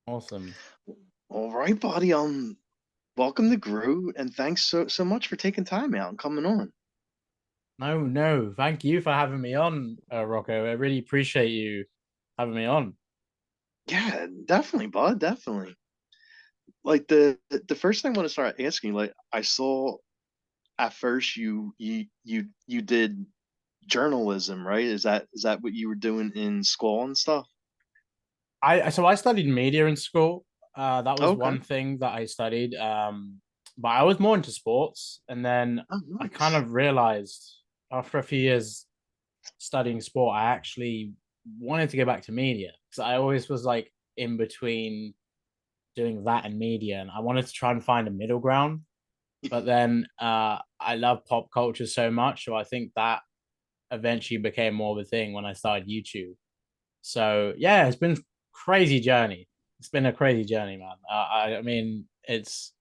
Awesome. All right, buddy. Welcome to Grue, and thanks so much for taking time out and coming on. No, no, thank you for having me on, Rocco. I really appreciate you having me on. Yeah, definitely, bud. Definitely. Like the first thing I want to start asking, like I saw at first you did journalism, right? Is that what you were doing in school and stuff? I studied media in school. That was Okay. one thing that I studied. But I was more into sports, and then Oh, I kind nice. of realized after a few years studying sport, I actually wanted to go back to media because I always was like in between doing that and media, and I wanted to try and find a middle ground. But then I love pop culture so much, so I think that eventually became more of a thing when I started YouTube. So yeah, it's been crazy journey. It's been a crazy journey, man. I mean, it's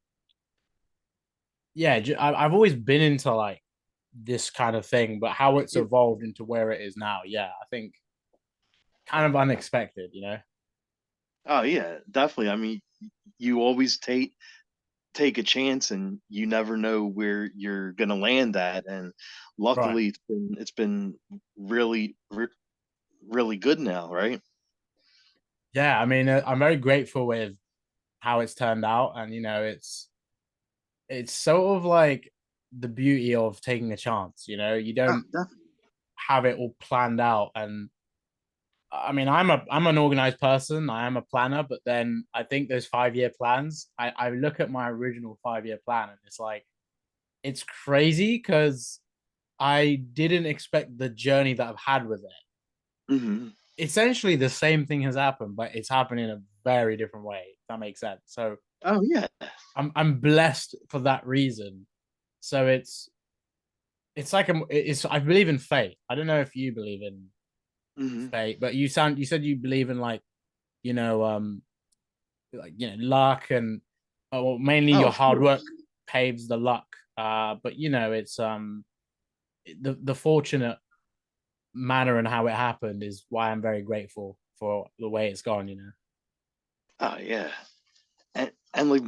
yeah. I've always been into like this kind of thing, but how it's Yeah. evolved into where it is now, yeah, I think kind of unexpected, Oh yeah, definitely. I mean, you always take a chance, and you never know where you're gonna land at. And Right? luckily, it's been really good now, right? Yeah, I mean, I'm very grateful with how it's turned out, and it's sort of like the beauty of taking a chance. You Oh, don't definitely. have it all planned out, and I mean, I'm an organized person. I am a planner, but then I think those 5 year plans. I look at my original 5 year plan, and it's like it's crazy because I didn't expect the journey that I've had with it. Hmm. Essentially, the same thing has happened, but it's happened in a very different way. If that makes sense. So Oh yeah. I'm blessed for that reason. So it's like it's I believe in fate. I don't know if you believe in Hmm. fate, but you said you believe in you know um luck and well, mainly Oh, your of hard work course. paves the luck. But it's the fortunate manner and how it happened is why I'm very grateful for the way it's gone. Oh yeah. And like,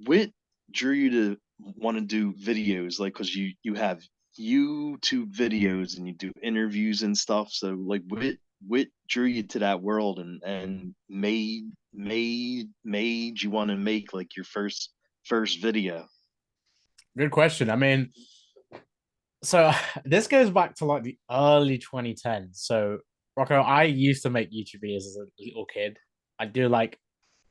what drew you to want to do videos? Like, cause you have YouTube videos and you do interviews and stuff. So like, what drew you to that world, and made you want to make like your first video? Good question. I mean, so this goes back to like the early 2010s. So Rocco, I used to make YouTube videos as a little kid. I do like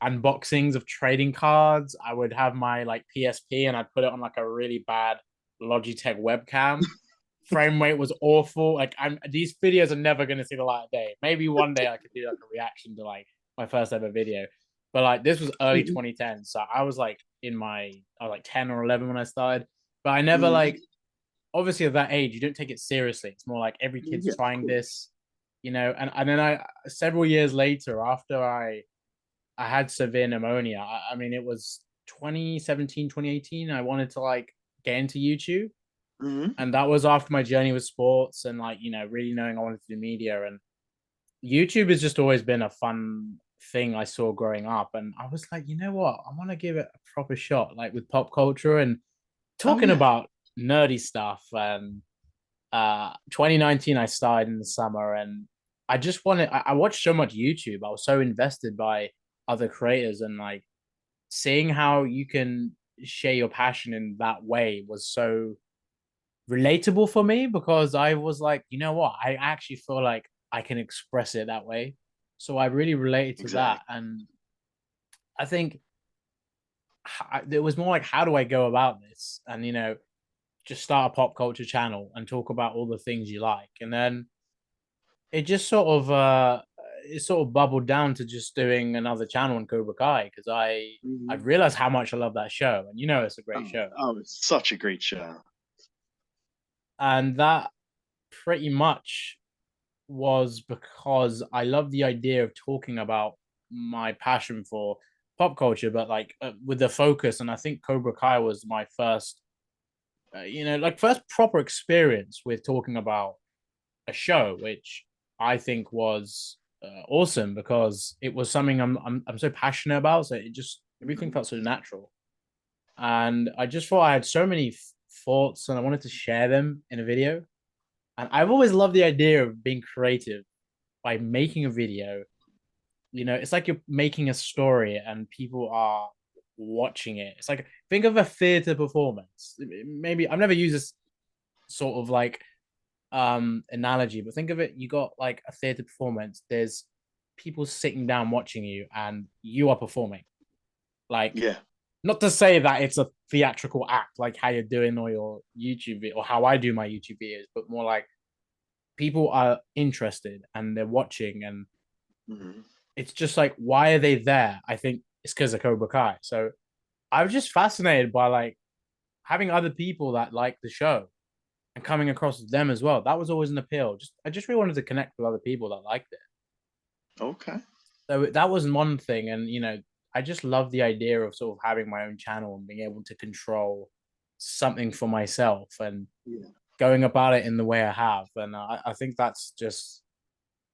unboxings of trading cards. I would have my like PSP and I'd put it on like a really bad Logitech webcam. Frame rate was awful. Like these videos are never gonna see the light of day. Maybe one day I could do like a reaction to like my first ever video. But like this was early Mhm. 2010. So I was like 10 or 11 when I started. But I never Mhm. like obviously at that age you don't take it seriously. It's more like every kid's Yeah, of trying course. this. And then I several years later after I had severe pneumonia. I mean, it was 2017, 2018. I wanted to like get into YouTube. Hmm. And that was after my journey with sports and like, really knowing I wanted to do media. And YouTube has just always been a fun thing I saw growing up. And I was like, you know what? I want to give it a proper shot, like with pop culture and Oh talking yeah. about nerdy stuff. And 2019, I started in the summer and I watched so much YouTube. I was so invested by other creators and like seeing how you can share your passion in that way was so relatable for me because I was like, you know what? I actually feel like I can express it that way. So I really related to that. Exactly. And I think it was more like, how do I go about this? And, just start a pop culture channel and talk about all the things you like. And then it just it sort of bubbled down to just doing another channel on Cobra Kai because I Hmm. realized how much I love that show. And it's a great Oh, show. oh, it's such a great show. And that pretty much was because I love the idea of talking about my passion for pop culture, but like with the focus. And I think Cobra Kai was my first, like first proper experience with talking about a show, which I think was awesome because it was something I'm so passionate about. So it just everything Mhm. felt so natural, and I just thought I had so many thoughts and I wanted to share them in a video. And I've always loved the idea of being creative by making a video. You know, it's like you're making a story and people are watching it. It's like think of a theater performance. Maybe I've never used this sort of like analogy, but think of it, you got like a theater performance. There's people sitting down watching you and you are performing. Like Yeah. not to say that it's a theatrical act like how you're doing or your YouTube video, or how I do my YouTube videos, but more like people are interested and they're watching, and Hmm. it's just like why are they there? I think it's because of Cobra Kai. So I was just fascinated by like having other people that like the show and coming across them as well. That was always an appeal. Just I just really wanted to connect with other people that liked it. Okay. So that was one thing, and I just love the idea of sort of having my own channel and being able to control something for myself and Yeah. going about it in the way I have. And I think that's just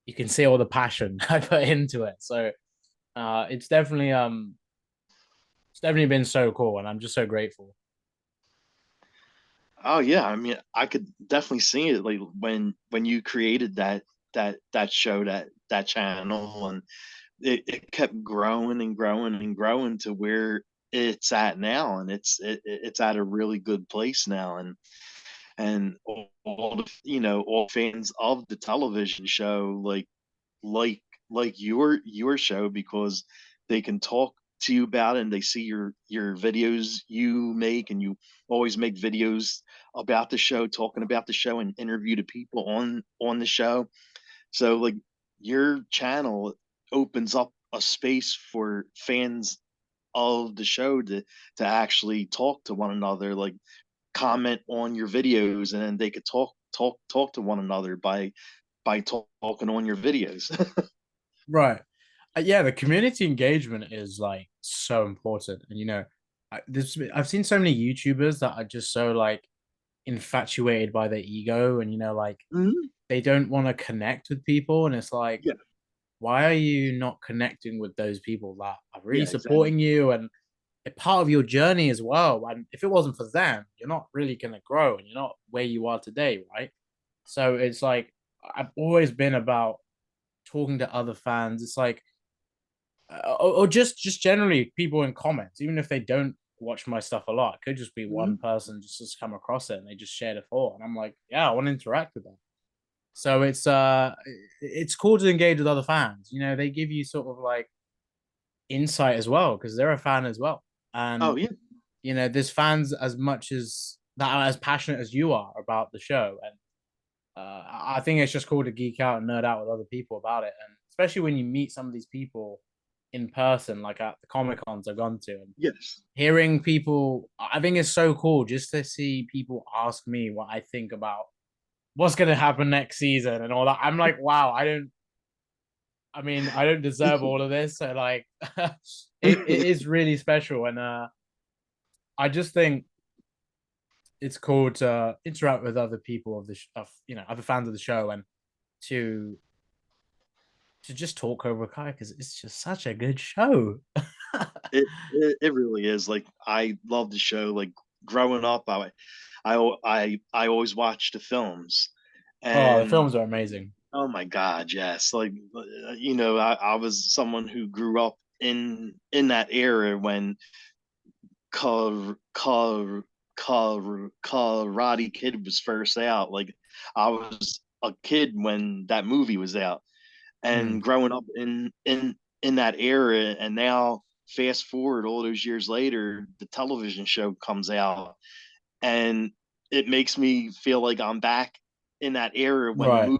you can see all the passion I put into it. So it's definitely been so cool, and I'm just so grateful. Oh yeah, I mean, I could definitely see it like when you created that show, that channel, and it kept growing and growing and growing to where it's at now, and it's at a really good place now, and all the all fans of the television show like your show because they can talk to you about it and they see your videos you make, and you always make videos about the show, talking about the show and interview the people on the show. So like your channel opens up a space for fans of the show to actually talk to one another, like comment on your videos, and then they could talk to one another by talking on your videos. Right. Yeah, the community engagement is like so important, and I've seen so many YouTubers that are just so like infatuated by their ego, and like Mhm. they don't want to connect with people, and it's like, Yeah, why are you not connecting with those people that are really yeah, exactly. supporting you and a part of your journey as well? And if it wasn't for them, you're not really gonna grow, and you're not where you are today, right? So it's like I've always been about talking to other fans. It's like or just generally people in comments, even if they don't watch my stuff a lot. It could just be one Mhm. person just come across it and they just shared a thought, and I'm like, yeah, I want to interact with them. So it's cool to engage with other fans. They give you sort of like insight as well because they're a fan as well, Oh and yeah. there's fans as much as that are as passionate as you are about the show, and I think it's just cool to geek out and nerd out with other people about it, and especially when you meet some of these people in person, like at the Comic Cons I've gone to, and Yes. hearing people. I think it's so cool just to see people ask me what I think about what's going to happen next season and all that. I'm like, wow, I don't. I mean, I don't deserve all of this. So like, it is really special, and I just think it's cool to interact with other people of other fans of the show, and to just talk over Kai because it's just such a good show. It really is. Like I love the show. Like growing up, I always watched the films, Oh, the and films are amazing. oh my God, yes. Like I was someone who grew up in that era when Car Car Karate Kid was first out. Like I was a kid when that movie was out, Mm, and growing up in that era, and now fast forward all those years later, the television show comes out, and it makes me feel like I'm back in that era when the right. movies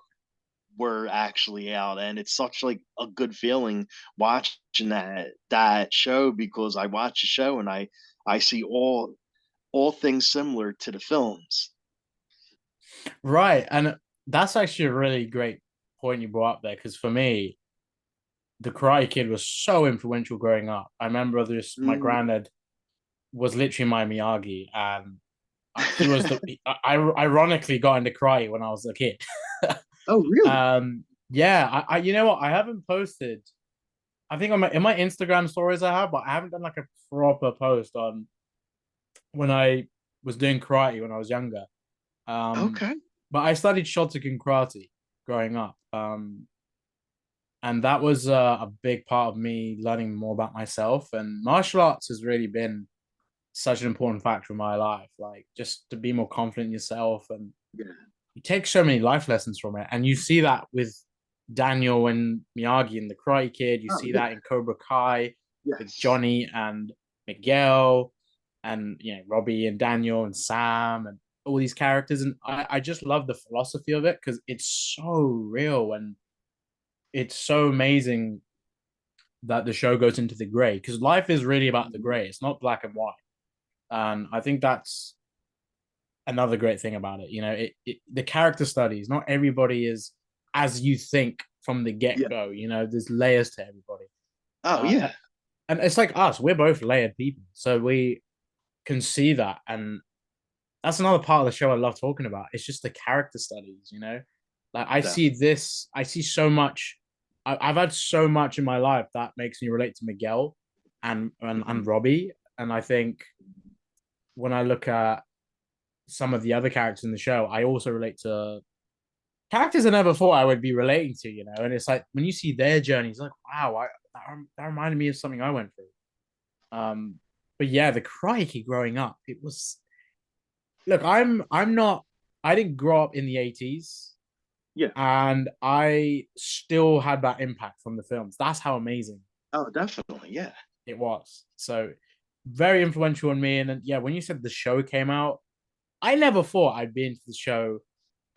were actually out, and it's such like a good feeling watching that show because I watch the show and I see all things similar to the films. Right. And that's actually a really great point you brought up there because for me, the Karate Kid was so influential growing up. I remember this, my Mm. granddad was literally my Miyagi, and he was I ironically got into karate when I was a kid. Oh, really? um, Yeah, you know what? I haven't posted. I think on my in my Instagram stories I have, but I haven't done like a proper post on when I was doing karate when I was younger. Um, Okay. but I studied Shotokan karate growing up. And that was a big part of me learning more about myself. And martial arts has really been such an important factor in my life, like just to be more confident in yourself. And Yeah. you take so many life lessons from it. And you see that with Daniel and Miyagi in The Karate Kid. You Oh see yeah. that in Cobra Kai with Yes. Johnny and Miguel, and Robbie and Daniel and Sam and all these characters. And I just love the philosophy of it because it's so real and it's so amazing that the show goes into the gray because life is really about the Mhm. gray. It's not black and white. And I think that's another great thing about it. The character studies, not everybody is as you think from the get Yeah. go. There's layers to everybody. Oh Uh, yeah. and it's like us, we're both layered people. So we can see that. And that's another part of the show I love talking about. It's just the character studies. Like Definitely. I see so much. I've had so much in my life that makes me relate to Miguel and Mhm. Robbie. And I think when I look at some of the other characters in the show, I also relate to characters I never thought I would be relating to. And it's like when you see their journeys, like, wow, that reminded me of something I went through. But yeah, the crikey growing up, it was look, I'm not I didn't grow up in the 80s Yeah. and I still had that impact from the films. That's how amazing Oh, definitely. Yeah. it was. So very influential on me. And then, yeah, when you said the show came out, I never thought I'd be into the show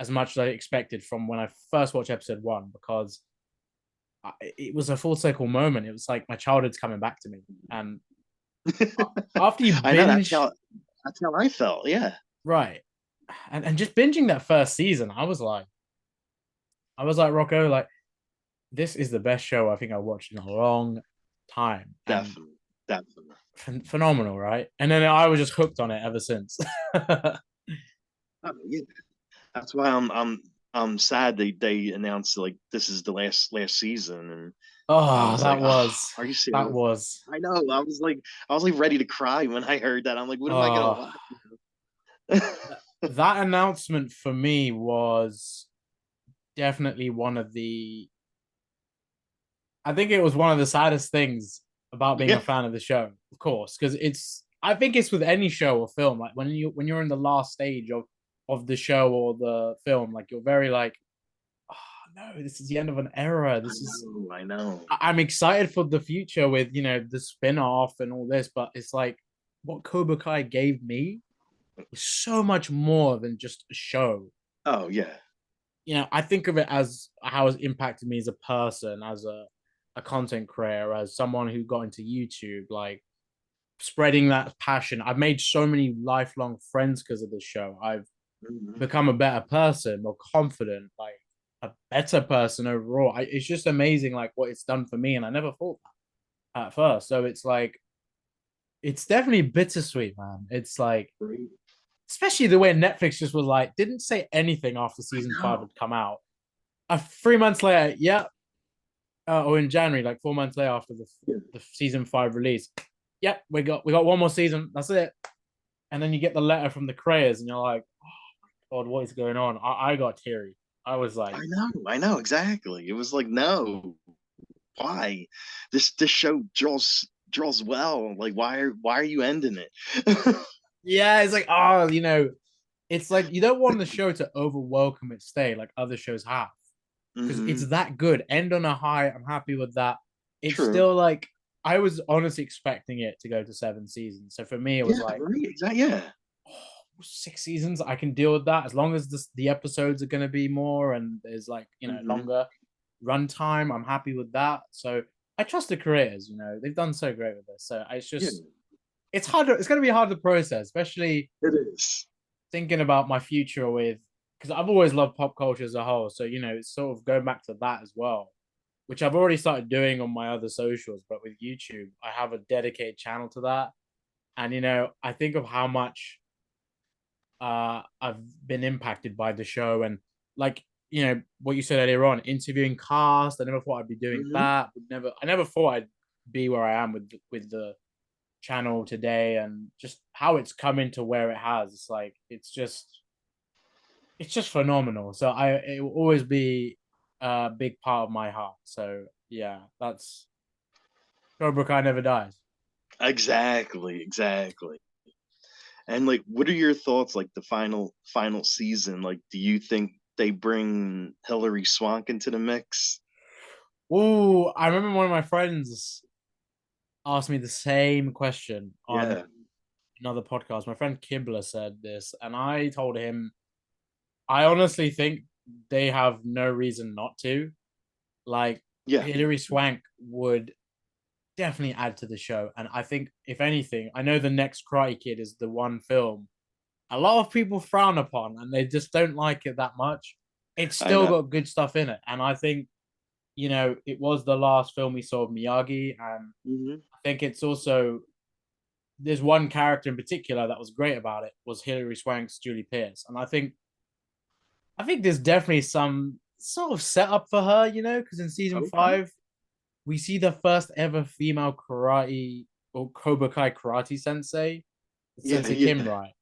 as much as I expected from when I first watched episode one because it was a full circle moment. It was like my childhood's coming back to me. And after you I know binge, that's how I felt. Yeah. right, and just binging that first season, I was like Rocco, like this is the best show I think I watched in a long time, and Definitely. Definitely. phenomenal, right? And then I was just hooked on it ever since. Oh, yeah. That's why I'm sad they announced like this is the last season, and I Oh, was like, oh, are you that serious? was I know. I was like ready to cry when I heard that. I'm like, what am I gonna oh watch? that announcement for me was definitely one of the I think it was one of the saddest things about being a Yeah. fan of the show, of course, because I think it's with any show or film, like when you're in the last stage of the show or the film, like you're very like, oh no, this is the end of an era. I This is know. I know. I'm excited for the future with the spin-off and all this, but it's like what Cobra Kai gave me was so much more than just a show. Oh yeah. I think of it as how it's impacted me as a person, as a content creator, as someone who got into YouTube, like spreading that passion. I've made so many lifelong friends because of this show. I've Mhm. become a better person, more confident, like a better person overall. It's just amazing, like what it's done for me, and I never thought that at first. So it's like it's definitely bittersweet, man. It's like Great. especially the way Netflix just was like didn't say anything after I season five know. had come out. 3 months later, yeah, or in January, like 4 months later after Yeah. the season five release. Yep, we got one more season. That's it. And then you get the letter from the creators, and you're like, oh God, what is going on? I got teary. I was I like, know. I know exactly. It was like, no, why? This show draws well. Like, why are you ending it? yeah, it's like, it's like you don't want the show to overwhelm its stay like other shows have because it's Hmm. that good. End on a high. I'm happy with that. It's True. still like I was honestly expecting it to go to 7 seasons. So for me, it was Yeah. like Right. Exactly. Yeah. 6 seasons, I can deal with that as long as the episodes are going to be more and there's like Hmm. longer runtime. I'm happy with that. So I trust the creators. They've done so great with this. So it's Yeah. just it's hard. It's going to be hard to process, especially It is. thinking about my future with because I've always loved pop culture as a whole. So it's sort of going back to that as well, which I've already started doing on my other socials. But with YouTube, I have a dedicated channel to that, and I think of how much I've been impacted by the show and like what you said earlier on, interviewing cast. I never thought I'd be doing Hmm. that. I never thought I'd be where I am with the channel today, and just how it's come into where it has. It's like it's just phenomenal. So it will always be a big part of my heart. So yeah, that's Cobra Kai never dies. Exactly, exactly. And like, what are your thoughts? Like the final season. Like, do you think they bring Hilary Swank into the mix? Oh, I remember one of my friends asked me the same question on Yeah, another podcast. My friend Kibler said this, and I told him I honestly think they have no reason not to. Like yeah, Hilary Swank would definitely add to the show, and I think if anything, I know the next Karate Kid is the one film a lot of people frown upon, and they just don't like it that much. It's I still know. got good stuff in it, and I think it was the last film we saw of Miyagi, and Hmm. I think it's also there's one character in particular that was great about it was Hilary Swank's Julie Pierce, and I think there's definitely some sort of setup for her, because in season Okay. 5 we see the first ever female karate or Cobra Kai karate sensei, Yeah, Sensei Kim, yeah, right?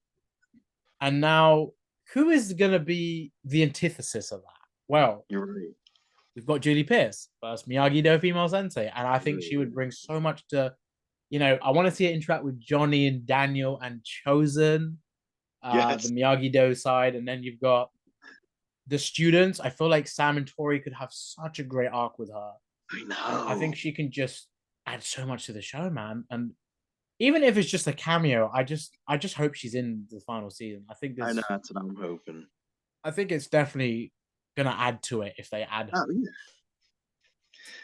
And now, who is going to be the antithesis of that? Well, you're right. we've got Julie Pierce, first Miyagi Do female sensei, and I think she would Right. bring so much to. I want to see her interact with Johnny and Daniel and Chosen, the Yes, Miyagi Do side, and then you've got the students. I feel like Sam and Tori could have such a great arc with her, I and I think know. she can just add so much to the show, man. And even if it's just a cameo, I just hope she's in the final season. I know. That's what I'm hoping. I think it's definitely gonna add to it if they add her. Oh, yeah.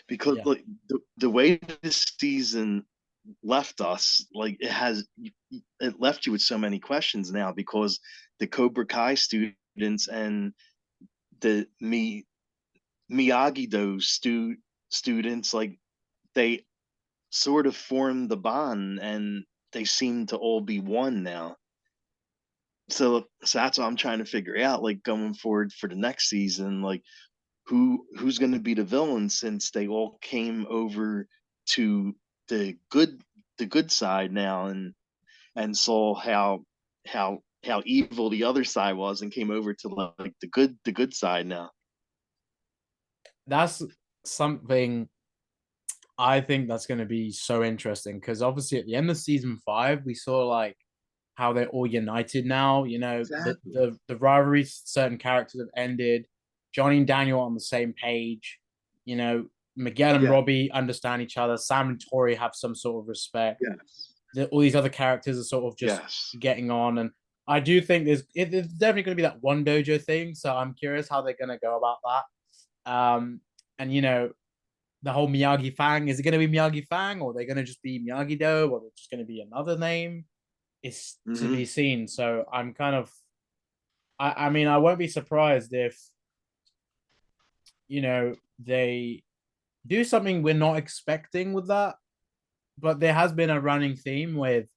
Because Yeah, like the way this season left us, like it left you with so many questions now because the Cobra Kai students and the Miyagi Do students, like they sort of formed the bond and they seem to all be one now. So that's what I'm trying to figure out, like going forward for the next season, like who's going to be the villain since they all came over to the good the good side now and saw how evil the other side was and came over to like the good side now. that's something I think that's gonna be so interesting because obviously at the end of season 5 we saw like how they're all united now. Exactly. The rivalries certain characters have ended. Johnny and Daniel on the same page. You know, Miguel and Yeah. Robbie understand each other. Sam and Tori have some sort of respect. Yes. All these other characters are sort of just Yes. getting on, and I do think there's definitely going to be that one dojo thing. So I'm curious how they're going to go about that. And the whole Miyagi Fang, is it going to be Miyagi Fang, or are they going to just be Miyagi Do, or just going to be another name? It's to Hmm. be seen. So I'm kind of, I mean, I won't be surprised if they do something we're not expecting with that. But there has been a running theme with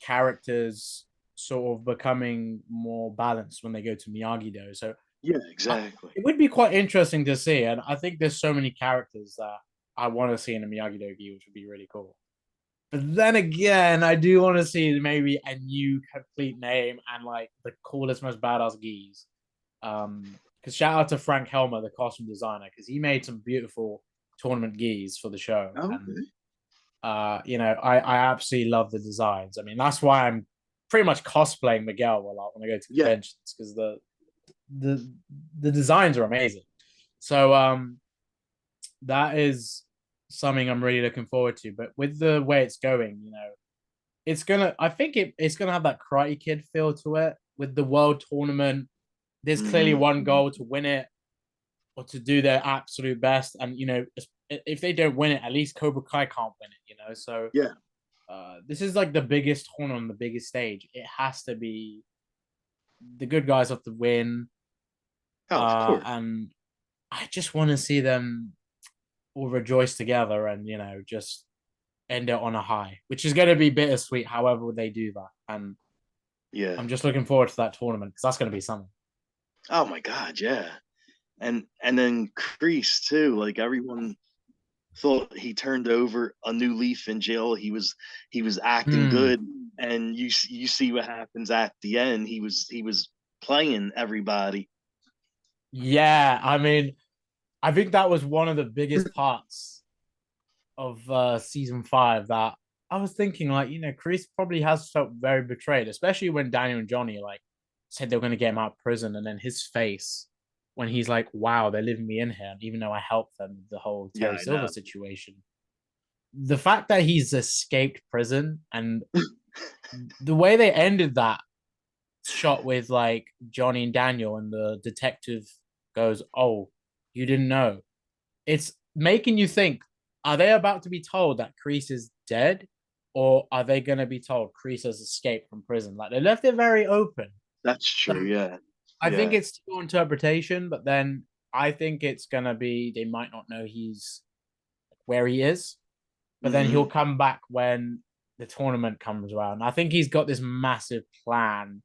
characters sort of becoming more balanced when they go to Miyagi Do. So Yeah, exactly. it would be quite interesting to see, and I think there's so many characters that I want to see in a Miyagi Do gi, which would be really cool. But then again, I do want to see maybe a new complete name and like the coolest, most badass gis. Because shout out to Frank Helmer, the costume designer, because he made some beautiful tournament gis for the show, and Okay. I absolutely love the designs. I mean, that's why I'm pretty much cosplaying Miguel when I go to Yeah. conventions because the the designs are amazing. So that is something I'm really looking forward to. But with the way it's going, I think it's gonna have that Karate Kid feel to it with the world tournament. There's clearly one Hmm. goal to win it or to do their absolute best, and if they don't win it, at least Cobra Kai can't win it. So Yeah. this is like the biggest tournament on the biggest stage. It has to be the good guys have to win, Oh, of course. and I just want to see them all rejoice together and just end it on a high, which is going to be bittersweet. However, they do that, and Yeah. I'm just looking forward to that tournament because that's going to be something. Oh my God. Yeah. and then Kreese too. Like everyone thought he turned over a new leaf in jail. He was acting Hmm. good, and you see what happens at the end. He was playing everybody. Yeah, I mean, I think that was one of the biggest parts of season five that I was thinking, like, Chris probably has felt very betrayed, especially when Daniel and Johnny like said they were going to get him out of prison, and then his face when he's like, "Wow, they're leaving me in here," even though I helped them with the whole Yeah, Terry I Silver know. situation. The fact that he's escaped prison and the way they ended that shot with like Johnny and Daniel, and the detective goes, "Oh, you didn't know." It's making you think: are they about to be told that Kreese is dead, or are they going to be told Kreese has escaped from prison? Like they left it very open. That's So true. Yeah, I think yeah. it's still interpretation, but then I think it's going to be they might not know he's where he is, but then he'll Hmm. come back when the tournament comes around. I think he's got this massive plan,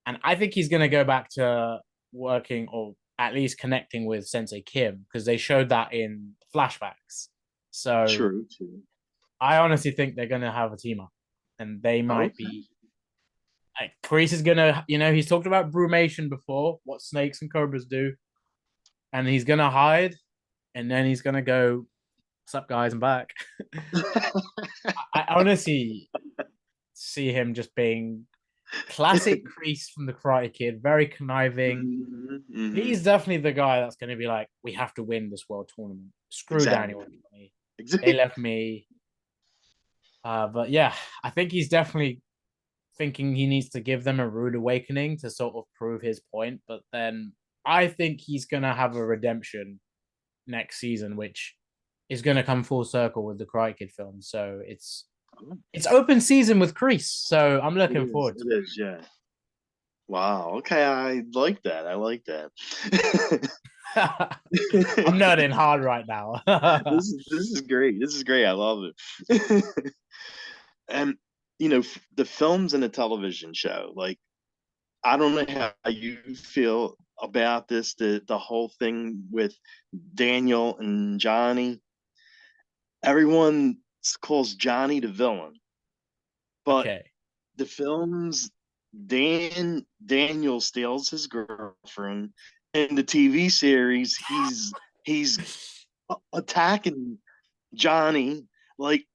and I think he's going to go back to working or at least connecting with Sensei Kim because they showed that in flashbacks. So True. True. I honestly think they're going to have a team up, and they might Okay. be. Like, Kreese is gonna, he's talked about brumation before, what snakes and cobras do, and he's gonna hide, and then he's gonna go, "What's up, guys? I'm back." I honestly see him just being classic Kreese from the Karate Kid, very conniving. Hmm. Hmm. He's definitely the guy that's going to be like, "We have to win this world tournament. Screw Daniel Exactly. and Johnny. They Exactly. left me." But yeah, I think he's definitely thinking he needs to give them a rude awakening to sort of prove his point. But then I think he's going to have a redemption next season, which is going to come full circle with the Cry Kid film. So it's open season with Kreese. So I'm It looking is. forward to It is. Yeah. Wow. Okay. I like that. I like that. it. I'm nerding hard right now. This is great. This is great. I love it. And the films and the television show, like I don't know how you feel about this, the whole thing with Daniel and Johnny. Everyone calls Johnny the villain, but Okay. the films, Daniel steals his girlfriend. In the TV series, he's attacking Johnny. Like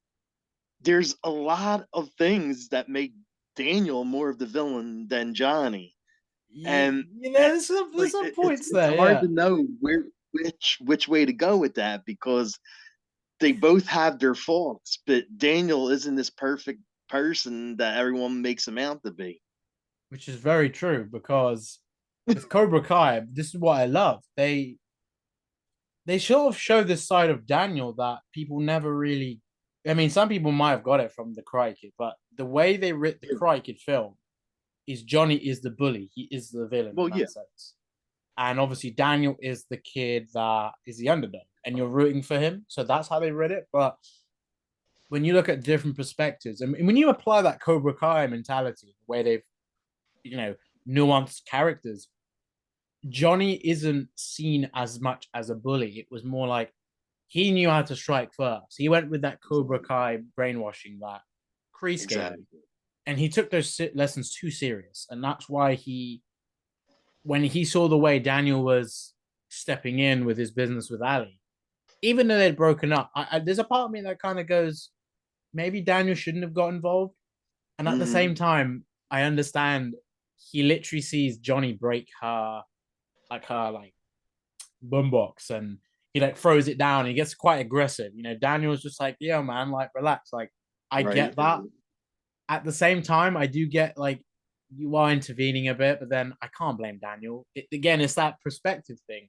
there's a lot of things that make Daniel more of the villain than Johnny, and There's like some it's points it's there. hard Yeah. to know which way to go with that because they both have their faults, but Daniel isn't this perfect person that everyone makes him out to be. Which is very true because with Cobra Kai, this is what I love. They sort of show this side of Daniel that people never really. I mean, some people might have got it from the Karate Kid, but the way they writ the Yeah. Karate Kid film is Johnny is the bully. He is the villain Well, in yeah, that sense. And obviously Daniel is the kid that is the underdog, and you're rooting for him. So that's how they read it. But when you look at different perspectives, I mean, when you apply that Cobra Kai mentality, the way they've you know nuanced characters, Johnny isn't seen as much as a bully. It was more like he knew how to strike first. He went with that Cobra exactly, Kai brainwashing that Kreese gave him, exactly. and he took those lessons too serious, and that's why when he saw the way Daniel was stepping in with his business with Ali, even though they'd broken up, there's a part of me that kind of goes, maybe Daniel shouldn't have got involved. And at the Hmm. same time, I understand he literally sees Johnny break her like boombox, and he like throws it down. He gets quite aggressive. Daniel's just like, "Yo, man, like relax." Like I Right, get that. right. At the same time, I do get like you are intervening a bit, but then I can't blame Daniel. Again, it's that perspective thing.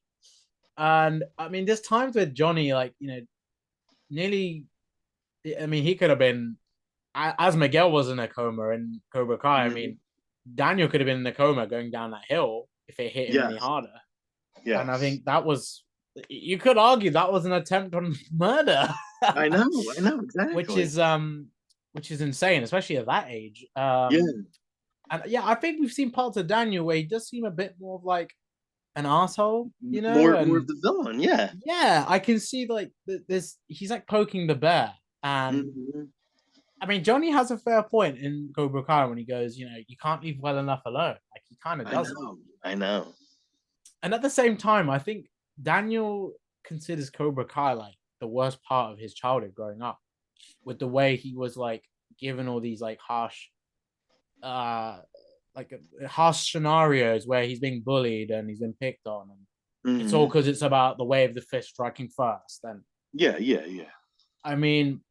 And I mean, there's times where Johnny, like, nearly, I mean, he could have been, as Miguel was in a coma in Cobra Kai, I Hmm. mean, Daniel could have been in a coma going down that hill if it hit him any Yes, harder. And I yes. think that was, you could argue that was an attempt on murder, I know which exactly. is, um, which is insane, especially at that age. Yeah. And yeah, I think we've seen parts of Daniel where he does seem a bit more of like an asshole, you know, more of and the villain. Yeah. yeah, I can see like this. He's like poking the bear, and Hmm. I mean, Johnny has a fair point in Cobra Kai when he goes, you know, you can't leave well enough alone. Like he kind of I does it. know. I know. And at the same time, I think Daniel considers Cobra Kai like the worst part of his childhood growing up, with the way he was like given all these like uh, harsh scenarios where he's being bullied and he's been picked on, and it's all Hmm. because it's about the way of the fist striking first. And Yeah. Yeah. Yeah. I mean,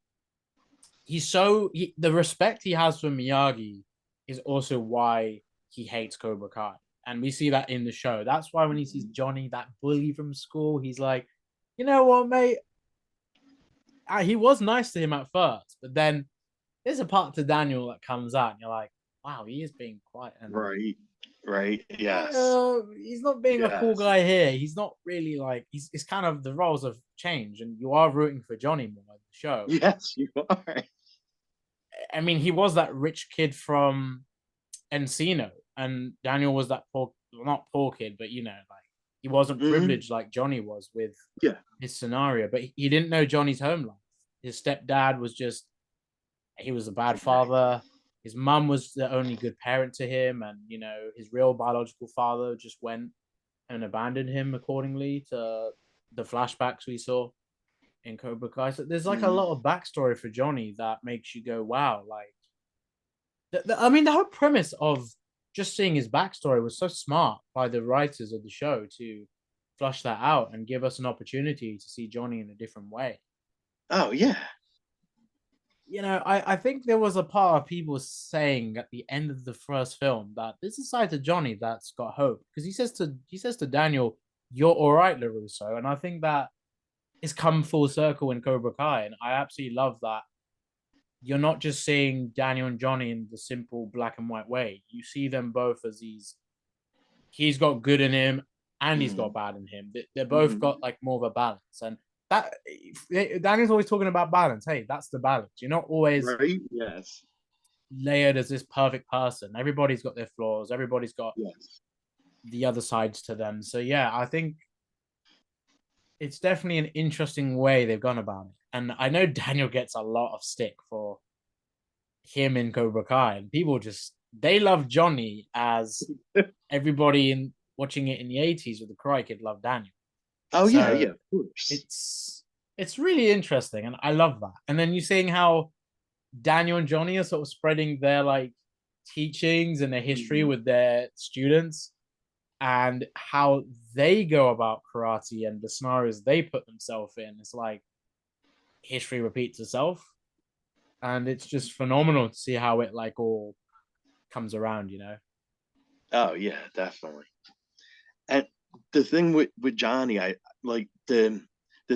the respect he has for Miyagi is also why he hates Cobra Kai, and we see that in the show. That's why when he sees Mhm. Johnny, that bully from school, he's like, you know what, mate? He was nice to him at first, but then there's a part to Daniel that comes out, and you're like, wow, he is being quite an Right. Right. Yes. he's not being a cool Yes. guy here. He's not really like he's it's kind of the roles have changed, and you are rooting for Johnny more in the show. Yes, you are. I mean, he was that rich kid from Encino, and Daniel was that poor, well, not poor kid, but you know, like he wasn't Hmm. privileged like Johnny was with Yeah. his scenario, but he didn't know Johnny's home life. His stepdad was just he was a bad Exactly. father. His mum was the only good parent to him, and you know his real biological father just went and abandoned him accordingly to the flashbacks we saw in Cobra Kai. So there's like a Hmm. lot of backstory for Johnny that makes you go, wow, like I mean, the whole premise of just seeing his backstory was so smart by the writers of the show to flush that out and give us an opportunity to see Johnny in a different way. Oh yeah. You know, I think there was a part of people saying at the end of the first film that there's a side to Johnny that's got hope because he says to Daniel, "You're all right, Larusso," and I think that it's come full circle in Cobra Kai, and I absolutely love that you're not just seeing Daniel and Johnny in the simple black and white way. You see them both as he's got good in him and he's got Hmm. bad in him. They're both Hmm. got like more of a balance. And that Daniel's always talking about balance. Hey, that's the balance. You're not always Right. Yes. layered as this perfect person. Everybody's got their flaws. Everybody's got Yes. the other sides to them. So yeah, I think it's definitely an interesting way they've gone about it. And I know Daniel gets a lot of stick for him in Cobra Kai, and people just they love Johnny as everybody in watching it in the 80s with the Karate Kid loved Daniel. Oh yeah. So Yeah. Of course. it's really interesting, and I love that. And then you're seeing how Daniel and Johnny are sort of spreading their like teachings and their history Hmm. with their students, and how they go about karate and the scenarios they put themselves in. It's like history repeats itself, and it's just phenomenal to see how it like all comes around. You know. Oh yeah. Definitely. And the thing with Johnny, I like the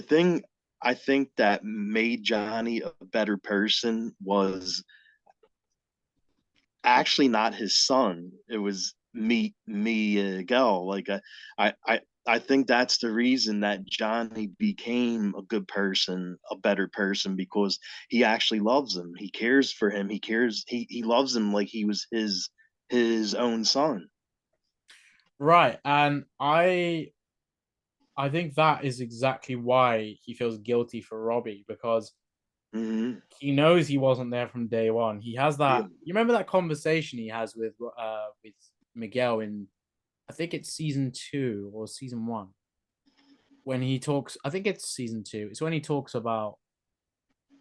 thing I think that made Johnny a better person was actually not his son. It was Miguel. Like I think that's the reason that Johnny became a good person, a better person, because he actually loves him. He cares for him. He cares. He loves him like he was his own son. Right, and I think that is exactly why he feels guilty for Robbie because Hmm. he knows he wasn't there from day one. He has Yeah. that. You remember that conversation he has with Miguel in I think it's season two or season one when he talks. I think it's season two. It's when he talks about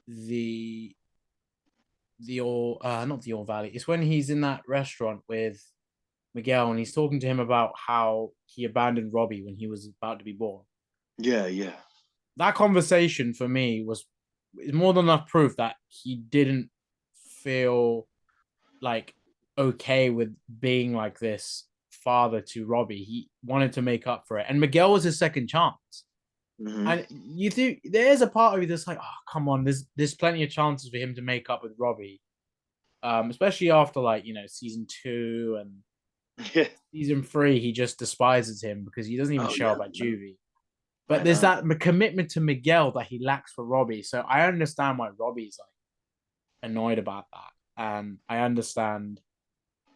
the the all not the All Valley. It's when he's in that restaurant with Miguel and he's talking to him about how he abandoned Robbie when he was about to be born. Yeah. Yeah. That conversation for me was more than enough proof that he didn't feel like okay with being like this father to Robbie. He wanted to make up for it, and Miguel was his second chance. Hmm. And you think there's a part of you that's like, oh come on, there's plenty of chances for him to make up with Robbie, especially after like season two and Yeah. season three. He just despises him because he doesn't even Oh show yeah. up at juvie. But I there's know. that commitment to Miguel that he lacks for Robbie. So I understand why Robbie's like annoyed about that. And I understand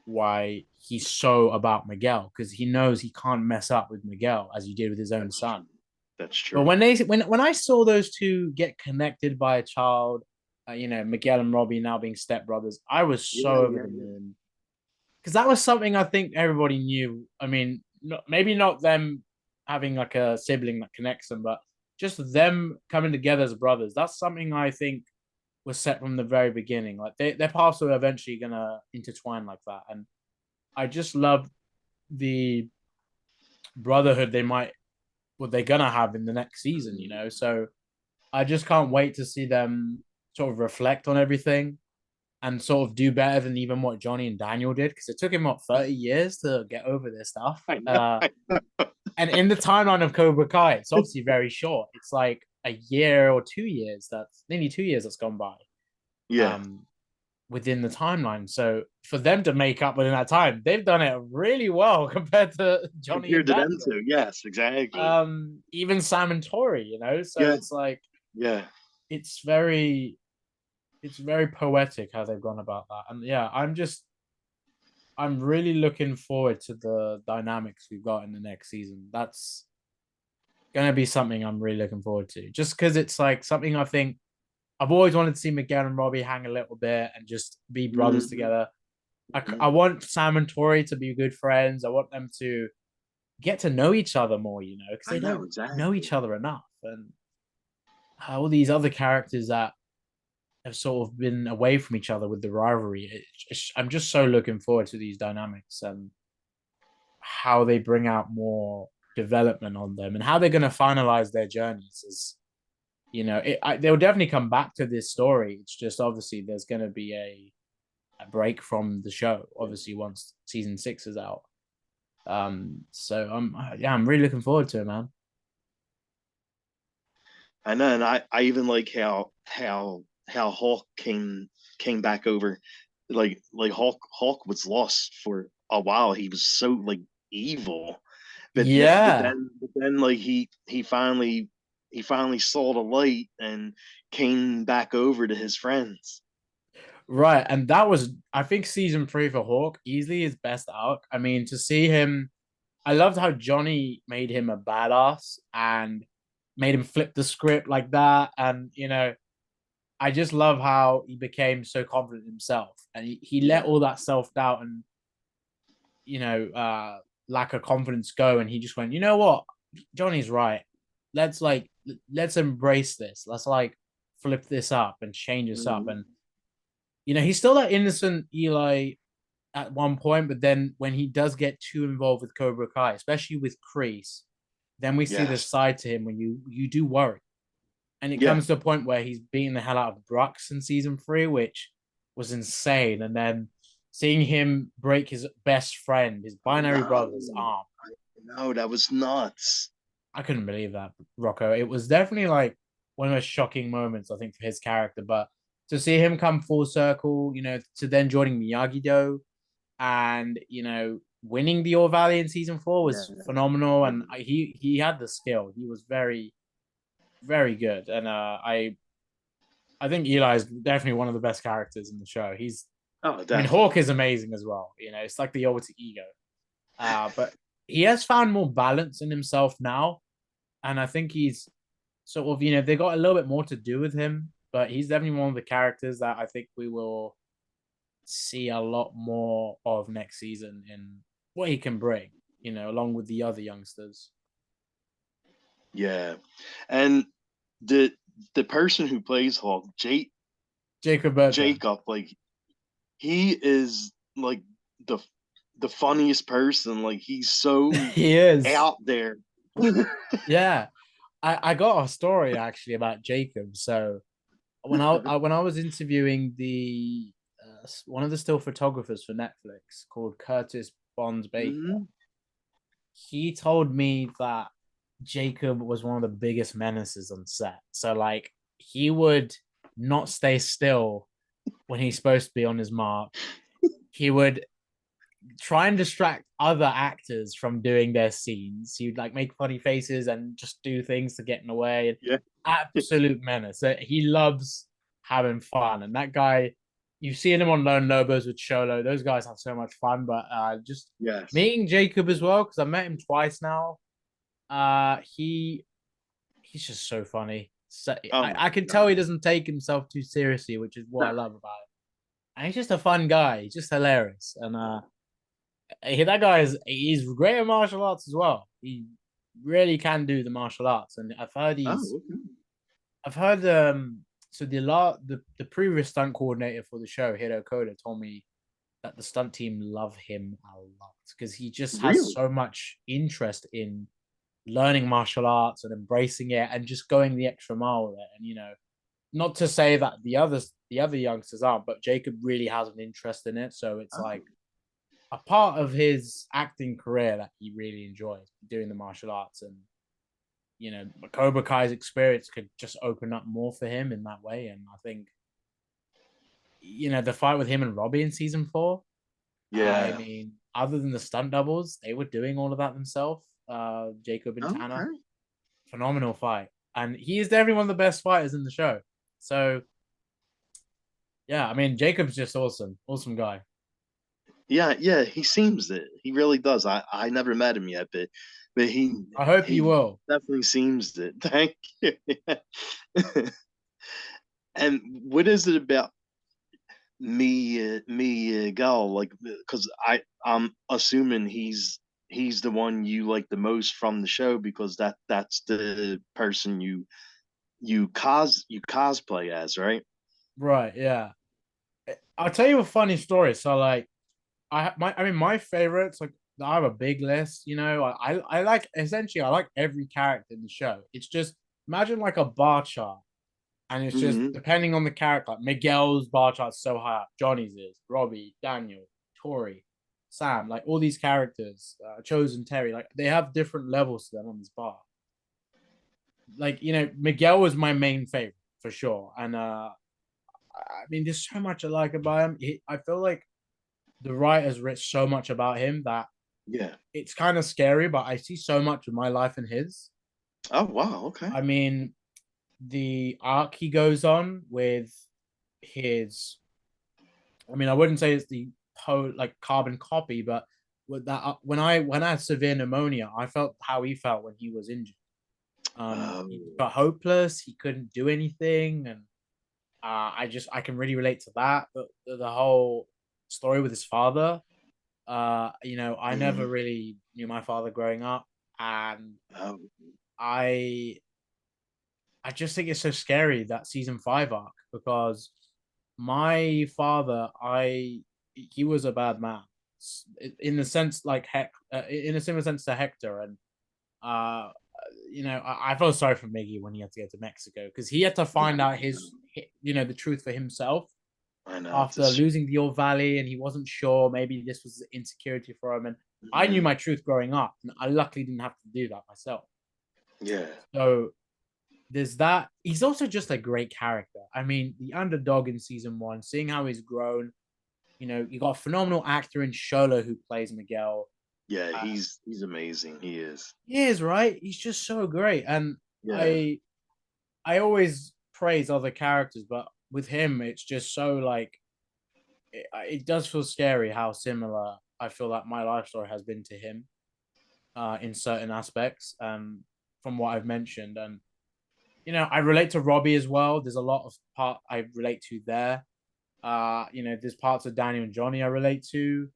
why he's so about Miguel, because he knows he can't mess up with Miguel as he did with his own That's son. true. That's But true. when I saw those two get connected by a child, Miguel and Robbie now being stepbrothers, I was Yeah, so over yeah, the yeah. moon, because that was something I think everybody knew. I mean, maybe not them having like a sibling that connects them, but just them coming together as brothers. That's something I think was set from the very beginning. Like their paths are eventually gonna intertwine like that, and I just love the brotherhood what they're gonna have in the next season. So I just can't wait to see them sort of reflect on everything and sort of do better than even what Johnny and Daniel did, because it took him what 30 years to get over this stuff. I know. I know. And in the timeline of Cobra Kai, it's obviously very short. It's like a year or 2 years. That's nearly 2 years that's gone by. Yeah. Um, within the timeline. So for them to make up within that time, they've done it really well compared to Johnny and Compared to them Daniel. two, yes, exactly. Even Sam and Tori. So Yeah, it's like yeah. it's very it's very poetic how they've gone about that. And yeah, I'm really looking forward to the dynamics we've got in the next season. That's gonna be something I'm really looking forward to. Just because it's like something I think I've always wanted to see Miguel and Robbie hang a little bit and just be brothers Hmm. together. I Hmm. want Sam and Tori to be good friends. I want them to get to know each other more, because I they know don't know exactly. each other enough. And all these other characters that have sort of been away from each other with the rivalry. I'm just so looking forward to these dynamics and how they bring out more development on them and how they're going to finalize their journeys. They'll definitely come back to this story. It's just obviously there's going to be a break from the show, obviously, once season 6 is out. So I'm really looking forward to it, man. I know, and I even like how Hawk came back over. Like Hawk was lost for a while. He was so like evil. Yeah, But then like he finally saw the light and came back over to his friends. right. And that was, I think, season 3 for Hawk easily his best arc. I mean, to see him, I loved how Johnny made him a badass and made him flip the script like that. And, I just love how he became so confident in himself and he let Yeah. all that self doubt and, you know, uh, lack of confidence go. And he just went, you know what? Johnny's right. Let's like, let's embrace this. Let's like flip this up and change this up. Mhm. And, he's still that innocent Eli at one point, but then when he does get too involved with Cobra Kai, especially with Kreese, then we see this Yes. side to him when you do worry. And it Yeah. comes to a point where he's beating the hell out of Brooks in season 3, which was insane. And then seeing him break his best friend, his I binary brother's know. arm, I know. That was nuts. I couldn't believe that, Rocco. It was definitely like one of the most shocking moments, I think, for his character. But to see him come full circle, to then joining Miyagi Do and winning the All Valley in season 4 Yeah. was phenomenal, Yeah. and he had the skill. He was very very good, and I think Eli is definitely one of the best characters in the show. Oh, I mean, Hawk definitely. is amazing as well. It's like the alter ego, but he has found more balance in himself now, and I think he's sort of they got a little bit more to do with him, but he's definitely one of the characters that I think we will see a lot more of next season in what he can bring, along with the other youngsters. Yeah. And the the person who plays Hulk, Jacob Bertrand. Jacob, like he is like the the funniest person. Like he's so He is. out there. Yeah. I got a story actually about Jacob. So when I was interviewing the one of the still photographers for Netflix called Curtis Bonds Baker, Mhm. he told me that Jacob was one of the biggest menaces on set. So like he would not stay still when he's supposed to be on his mark. He would try and distract other actors from doing their scenes. He'd like make funny faces and just do things to get in the way. Yeah. Absolute menace. He loves having fun, and that guy you've seen him on Lone Lobos with Sholo. Those guys have so much fun. But just Yes. meeting Jacob as well, because I met him twice now. He's just so funny. So Oh I my can tell God. he doesn't take himself too seriously, which is what I love about him. And he's just a fun guy. He's just hilarious. And that guy he's great at martial arts as well. He really can do the martial arts. And Oh, okay. I've heard so the previous stunt coordinator for the show, Hiro Koda, told me that the stunt team love him a lot because he just has Really? so much interest in learning martial arts and embracing it and just going the extra mile with it. And not to say that the other youngsters aren't, but Jacob really has an interest in it. So it's Oh, like a part of his acting career that he really enjoys doing the martial arts. And Cobra Kai's experience could just open up more for him in that way. And I think the fight with him and Robbie in season 4. I yeah. mean, other than the stunt doubles, they were doing all of that themselves. Jacob and Tanner, Okay. phenomenal fight, and he is definitely one of the best fighters in the show. So yeah, I mean, Jacob's just awesome, awesome guy. Yeah, yeah, he seems it. He really does. I never met him yet, but I hope you he will. definitely seems it. Thank you. And what is it about Miguel? Like, because I'm assuming he's the one you like the most from the show because that's the person you cosplay as, right? Right? Yeah. I'll tell you a funny story. So like, I mean, my favorites like I have a big list. I like essentially I like every character in the show. It's just imagine like a bar chart. And it's just Hmm. depending on the character. Like Miguel's bar chart's so high up. Johnny's is. Robbie, Daniel, Tori, Sam. Like all these characters, Chosen Terry. Like they have different levels to them on this bar. Like Miguel was my main favorite for sure. And I mean, there's so much I like about him. I feel like the writers writ so much about him that Yeah. it's kind of scary. But I see so much of my life in his. Oh wow. Okay. I mean, the arc he goes on with his I mean, I wouldn't say it's the like carbon copy, but with that, when I had severe pneumonia, I felt how he felt when he was injured. He Oh. felt hopeless. He couldn't do anything, and I can really relate to that. The whole story with his father. I never Hmm. really knew my father growing up, and Oh. I I just think it's so scary that season 5 arc because my father, he was a bad man in the sense like in a similar sense to Hector, and uh, I felt sorry for Miggy when he had to go to Mexico because he had to Yeah. find out the truth for himself I know. It's a after losing the Old Valley, and he wasn't sure. Maybe this was insecurity for him, and I knew Mhm. my truth growing up, and I luckily didn't have to do that myself. Yeah. So there's that. He's also just a great character. I mean, the underdog in season 1, seeing how he's grown. You got a phenomenal actor in Sholo who plays Miguel. Yeah, Uh, he's amazing. He is. he is right. He's just so great, and Yeah. I always praise other characters, but with him, it's just so like it does feel scary how similar I feel that my life story has been to him in certain aspects. From what I've mentioned, and I relate to Robbie as well. There's a lot of part I relate to there. There's parts of Daniel and Johnny I relate to.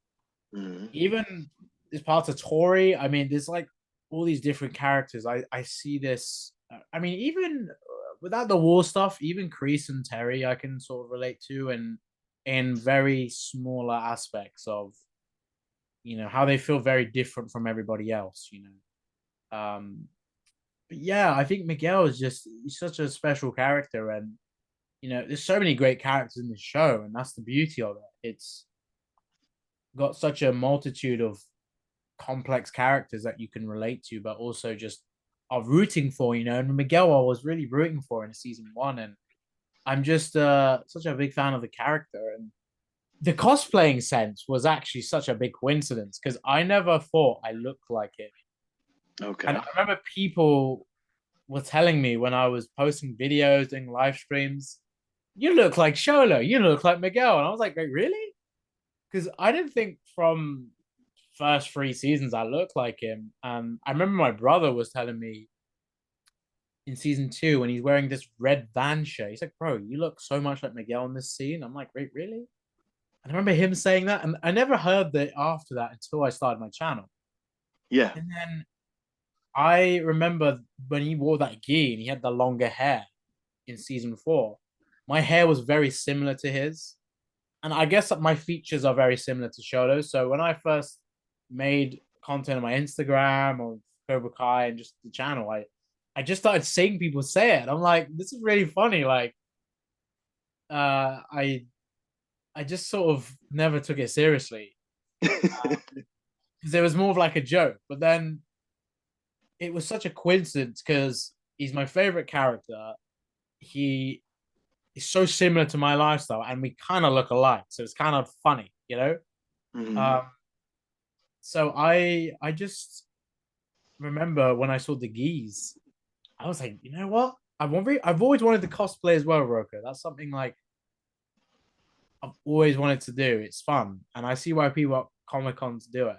Mhm. Even there's parts of Tori. I mean, there's like all these different characters. I see this. I mean, even without the war stuff, even Kreese and Terry, I can sort of relate to, and in very smaller aspects of how they feel very different from everybody else. But yeah, I think Miguel is just he's such a special character, and there's so many great characters in the show, and that's the beauty of it. It's got such a multitude of complex characters that you can relate to, but also just are rooting for. And Miguel, I was really rooting for in season 1, and I'm just such a big fan of the character. And the cosplaying sense was actually such a big coincidence because I never thought I looked like it. And I Okay. remember people were telling me when I was posting videos, doing live streams, you look like Sholo, you look like Miguel. And I was like, wait, really? Because I didn't think from first three seasons I looked like him. I remember my brother was telling me in season two when he's wearing this red van shirt. He's like, bro, you look so much like Miguel in this scene. I'm like, wait, really? And I remember him saying that, and I never heard that after that until I started my channel. Yeah. And then I remember when he wore that gi and he had the longer hair in season four. My hair was very similar to his, and I guess that my features are very similar to Sholo's. So when I first made content on my Instagram or Cobra Kai and just the channel, I just started seeing people say it. I'm like, this is really funny. Like, I just sort of never took it seriously because it was more of like a joke. But then it was such a coincidence because he's my favorite character. He is so similar to my lifestyle, and we kind of look alike. So it's kind of funny, you know. Hmm. Um, so I just remember when I saw the geese, I was like, you know what? I've always wanted to cosplay as well, Roko. That's something like I've always wanted to do. It's fun, and I see why people at Comic Cons do it.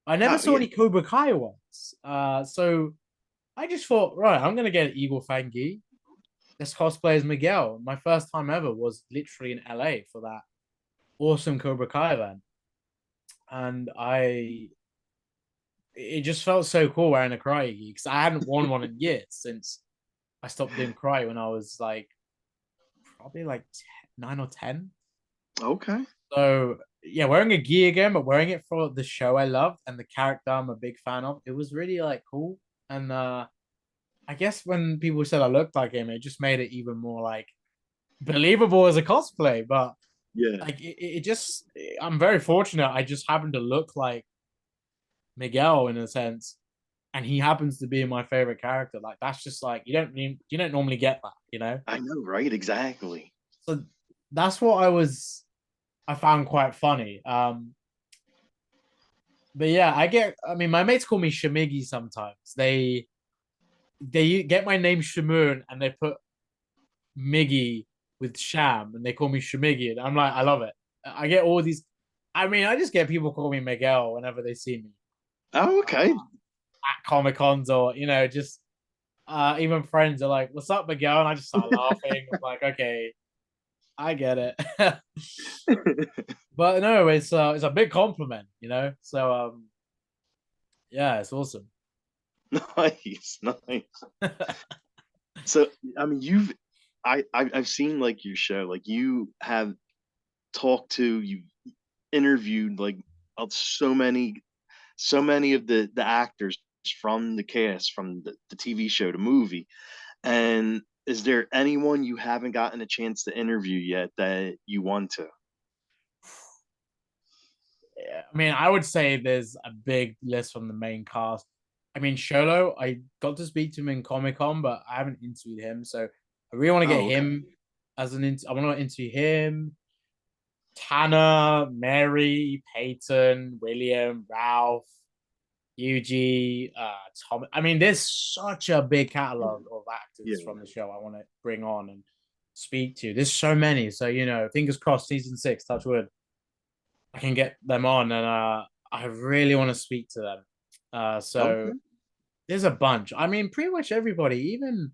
I never Oh saw yeah. any Cobra Kai ones, so I just thought, right, I'm gonna get an Eagle Fangi. Let's cosplay as Miguel. My first time ever was literally in LA for that awesome Cobra Kai event, and it just felt so cool wearing a karate gi because I hadn't worn one in years since I stopped doing karate when I was like probably like 9 or 10. Okay. So yeah, wearing a gi again, but wearing it for the show I loved and the character I'm a big fan of. It was really like cool, and I guess when people said I looked like him, it just made it even more like believable as a cosplay. But Yeah. like it just, I'm very fortunate. I just happen to look like Miguel in a sense, and he happens to be my favorite character. Like that's just like you don't normally get that, you know. I know, right? Exactly. So that's what I found quite funny. But yeah, I mean, my mates call me Shamigi sometimes. They get my name Shamoon and they put Miggy with Sham and they call me Shamigi. And I'm like, I love it. I get all these. I mean, I just get people call me Miguel whenever they see me Oh, okay. at Comic Cons or just even friends are like, "What's up, Miguel?" And I just start laughing. I'm like, okay, I get it. But no, it's a big compliment, you know. So yeah, it's awesome. Nice, nice. So, I mean, I've seen like your show, like you have talked to, you interviewed like so many of the actors from the cast from the TV show, the movie. And is there anyone you haven't gotten a chance to interview yet that you want to? Yeah, I mean, I would say there's a big list from the main cast. I mean, Sholo, I got to speak to him in Comic Con, but I haven't interviewed him. So I really want to get Oh, okay. him as I want to interview him, Tanner, Mary, Peyton, William, Ralph, Yuji, Tom. I mean, there's such a big catalog of actors Yeah. from the show I want to bring on and speak to. There's so many. So, fingers crossed, season six, touch wood, I can get them on, and I really want to speak to them. So Okay. there's a bunch. I mean, pretty much everybody, even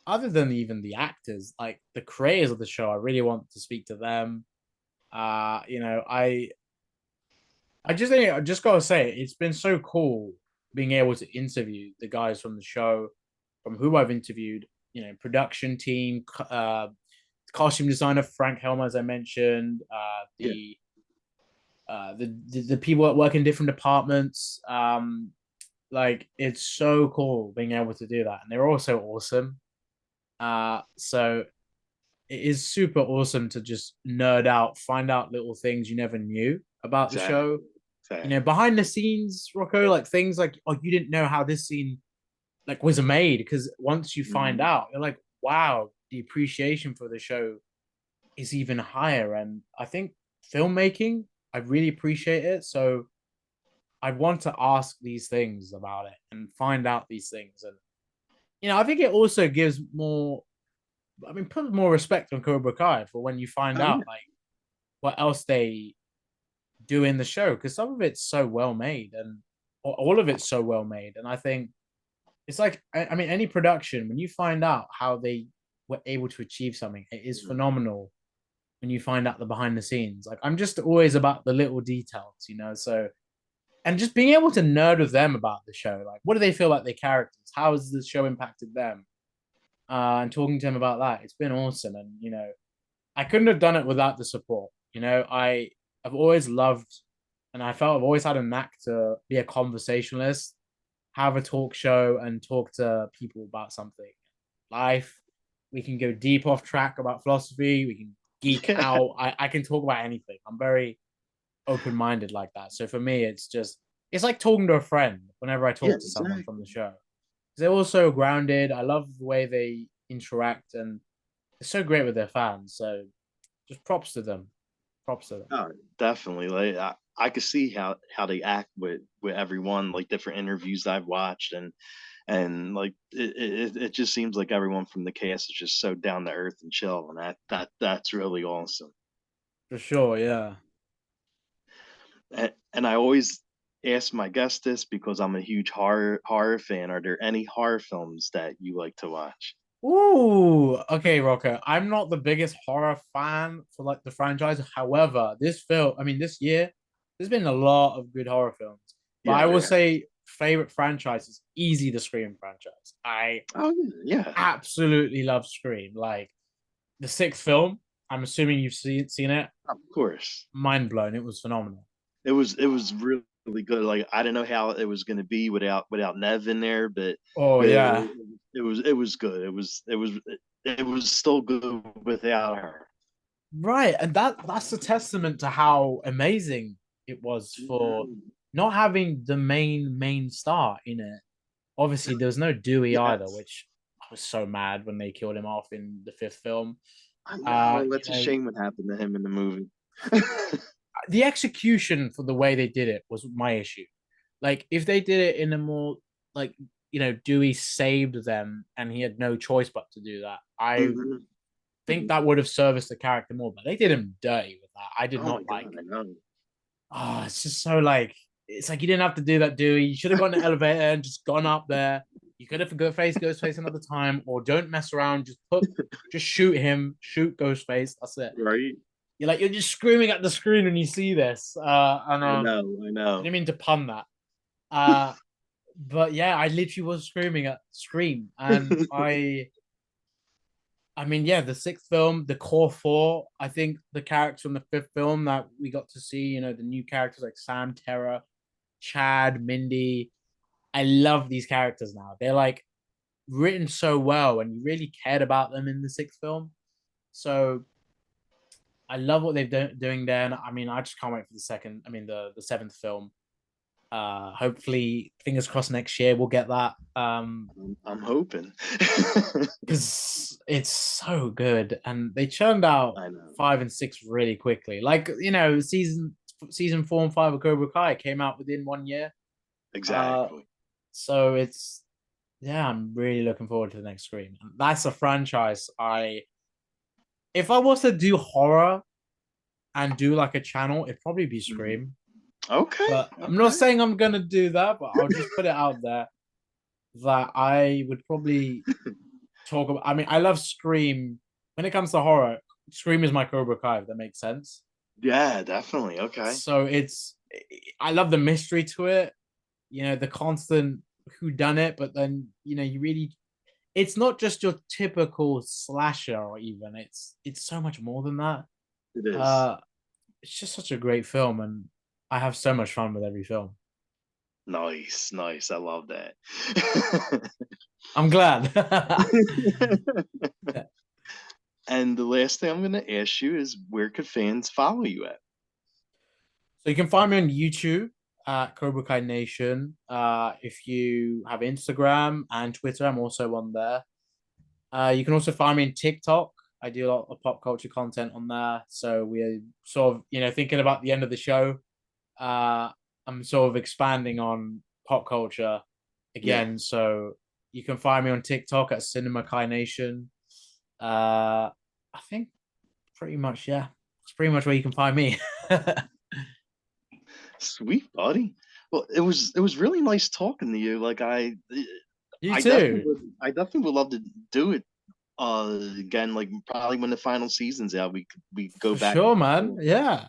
other than even the actors, like the creators of the show, I really want to speak to them. I just think I just gotta say it's been so cool being able to interview the guys from the show, from who I've interviewed. Production team, costume designer Frank Helmer, as I mentioned, Yeah. the people that work in different departments. Like it's so cool being able to do that, and they're also awesome. So it is super awesome to just nerd out, find out little things you never knew about the Exactly. show. Exactly. Behind the scenes, Rocco, like things like, oh, you didn't know how this scene like was made, because once you find Mhm. out, you're like, wow, the appreciation for the show is even higher. And I think filmmaking, I really appreciate it. So I want to ask these things about it and find out these things. And I think it also gives more I mean, put more respect on Cobra Kai for when you find Oh yeah, out like what else they do in the show, because some of it's so well made and all of it's so well made, and I think it's like I mean any production when you find out how they were able to achieve something, it is mhm. phenomenal when you find out the behind the scenes. Like I'm just always about the little details, you know. So and just being able to nerd with them about the show, like what do they feel about their characters? How has the show impacted them? And talking to them about that, it's been awesome. And you know, I couldn't have done it without the support. You know, I've always loved, and I felt I've always had a knack to be a conversationalist, have a talk show, and talk to people about something, life. We can go deep off track about philosophy. We can geek Yeah, out. I can talk about anything. I'm very open minded like that. So for me, it's like talking to a friend whenever I yeah, talk to someone from exactly. the show. They're also grounded. I love the way they interact and they're so great with their fans. So just props to them. Props to them. Oh, definitely. Like I could see how they act with everyone, like different interviews I've watched, and like it just seems like everyone from the cast is just so down to earth and chill, and that's really awesome. For sure, yeah. And I always ask my guests this because I'm a huge horror fan. Are there any horror films that you like to watch? Ooh, okay, Rocco. I'm not the biggest horror fan for like the franchise. However, this film, I mean, this year, there's been a lot of good horror films. But Yeah, I will there. say favorite franchise is easy the Scream franchise. I Oh yeah, absolutely love Scream. Like the sixth film, I'm assuming you've seen it. of course. Mind blown. It was phenomenal. It was really good. Like I didn't know how it was going to be without Nev in there, Oh but yeah. it was good. It was still good without her. Right. And that's a testament to how amazing it was for Mhm. not having the main star in it. Obviously, there was no Dewey either, Yes, which I was so mad when they killed him off in the fifth film. I know. You That's a know, shame what happened to him in the movie. the execution for the way they did it was my issue. Like, if they did it in a more like Dewey saved them and he had no choice but to do that, I Mhm. think that would have serviced the character more. But they did him dirty with that. I did Oh not my like. god, I know. It's just so like it's like you didn't have to do that, Dewey. You should have gone to the elevator and just gone up there. You could have face Ghostface another time, or don't mess around. Just shoot him, shoot Ghostface. That's it. Right? You're just screaming at the screen when you see this. And I know, I I know. didn't mean to pun that. Uh, but yeah, I literally was screaming at Scream, and I mean, yeah, the sixth film, the core four. I think the characters from the fifth film that we got to see, the new characters like Sam, Terra, Chad, Mindy. I love these characters now. They're like written so well, and you really cared about them in the sixth film. So I love what they're doing there. And I mean, I just can't wait for the second. I mean, the seventh film. Hopefully, fingers crossed next year we'll get that. I'm hoping. Because it's so good, and they churned out I know. five and six really quickly. Like season four and five of Cobra Kai came out within 1 year. Uh, Exactly. so yeah, I'm really looking forward to the next Scream. That's a franchise if I was to do horror and do like a channel, it'd probably be Mhm. Scream. Okay, But I'm not okay. saying I'm gonna do that, but I'll just put it out there that I would probably talk about. I mean, I love Scream. When it comes to horror, Scream is my Cobra Kai, if that makes sense. Yeah, definitely. Okay. So I love the mystery to it, the constant who done it, but then, you really, it's not just your typical slasher or even, it's so much more than that. It is. Uh, it's just such a great film, and I have so much fun with every film. Nice, nice. I love that. I'm glad. And the last thing I'm going to ask you is where could fans follow you at? So you can find me on YouTube at Cobra Kai Nation. If you have Instagram and Twitter, I'm also on there. You can also find me on TikTok. I do a lot of pop culture content on there. So we're sort of, thinking about the end of the show. Uh, I'm sort of expanding on pop culture Yeah. again. So you can find me on TikTok at Cinema Kai Nation. I think pretty much, yeah. It's pretty much where you can find me. Sweet, buddy. Well, it was really nice talking to you. Like You too. I definitely would love to do it again. Like probably when the final season's out, we go For back. sure, man. Yeah.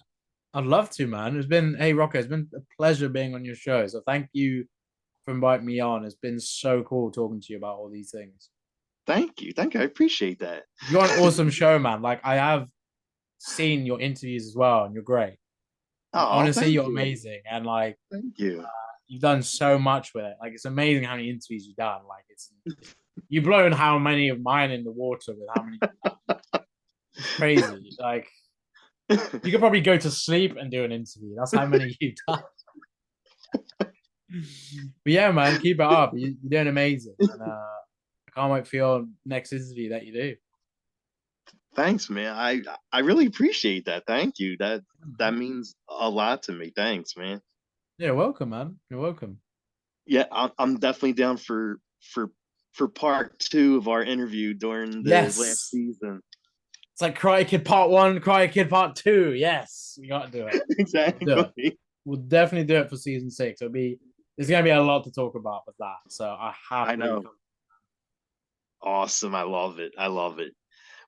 I'd love to, man. It's been, hey, Rocco, it's been a pleasure being on your show. So thank you for inviting me on. It's been so cool talking to you about all these things. Thank you. I appreciate that. You're an awesome show, man. Like, I have seen your interviews as well, and you're great. Like, Oh, honestly, thank you're you. amazing. And like, Thank you. you've done so much with it. Like, it's amazing how many interviews you've done. Like, you've blown how many of mine in the water with how many. It's crazy. Like, you could probably go to sleep and do an interview. That's how many you've done. But yeah, man, keep it up. You're doing amazing. And I can't wait for your next interview that you do. Thanks, man. I really appreciate that. Thank you. That means a lot to me. Thanks, man. You're welcome, man. You're welcome. Yeah, I'm definitely down for part two of our interview during the last Yes. season. It's like Karate Kid Part 1, Karate Kid Part 2. Yes. We got to do it. Do it. Exactly. We'll definitely do it for season 6. There's gonna be a lot to talk about with that. So I I happily know. Awesome. I love it. I love it.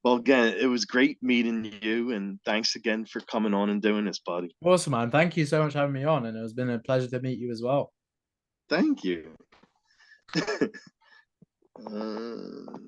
Well, again, it was great meeting you, and thanks again for coming on and doing this, buddy. awesome, man. Thank you so much for having me on, and it's been a pleasure to meet you as well. Thank you. uh,